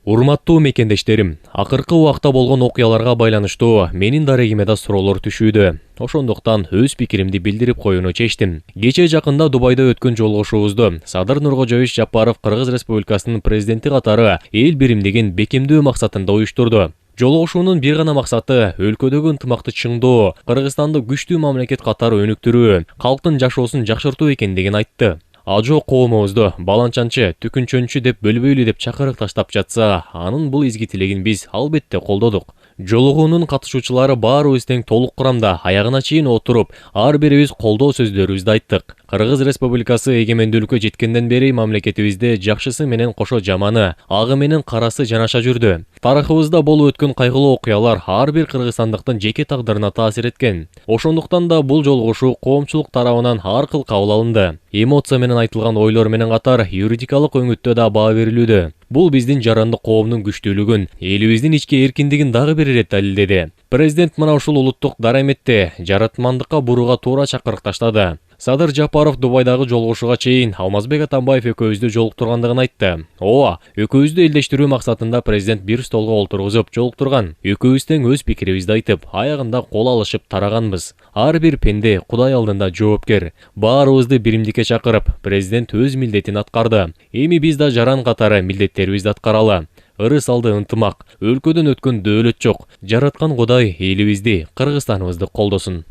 Урматтуу мекендештерим, акыркы убакта болгон окуяларга байланыштуу менин дарегиме да суроолор түшүүдө. Ошондуктан өз пикиримди билдирип коюуну чечтим. Кечээ жакында Дубайда өткөн жолугушуубузду Садыр Нуркожоевич Жапаров Кыргыз Республикасынын президенти катары эл биримдигин бекемдөө максатында уюштурду. Жолугушуунун бир гана максаты өлкөдөгү ынтымакты чыңдоо, Кыргызстанды күчтүү мамлекет катары өнүктүрүү, калктын жашоосун жакшыртуу экендигин айтты. Ажо коомубузду баланчанчы, түкүнчөнчү деп бөлбөйлү деп чакырык таштап жатса, анын бул изги тилегин биз албетте колдодук. Жолугуунун катышуучулары баарыбыз тең толук курамда аягына чейин отуруп, ар бирибиз колдоо сөздөрүбүздү айттык. Кыргыз Республикасы эгемендүүлүккө жеткенден бери мамлекетибизде жакшысы менен кошо жаманы, агы менен карасы жанаша жүрдү. Тарыхыбызда болуп өткөн кайгылуу окуялар ар бир кыргызстандыктын жеке тагдырына таасир эткен. Ошондуктан да бул жолугушуу коомчулук тарабынан ар кыл кабыл алынды. Эмоция менен айтылган ойлор менен катар юридикалык өңүттө да баа берилүүдө. Бул биздин жарандык коомдун күчтүүлүгүн, элибиздин ички эркиндигин дагы бир ирет далилдеди. Президент мына ушул улуттук дараметте жаратмандыкка бурууга туура чакырык таштады. Садыр Жапаров Дубайдагы жолугушууга чейин Алмазбек Атамбаев экөөбүздү жолуктургандыгын айтты. Ооба, экөөбүздү элдештирүү максатында президент бир столго олтургузуп жолуктурган. Экөөбүз тең өз пикирибизди айтып, аягында кол алышып тараганбыз. Ар бир пенде Кудай алдында жоопкер. Баарыбызды биримдикке чакырып, президент өз милдетин аткарды. Эми биз да жаран катары милдеттерибизди аткаралы. Ырыс алды ынтымак, өлкөдөн өткөн дөөлөт жок. Жараткан Кудай элибизди, Кыргызстаныбызды колдосун.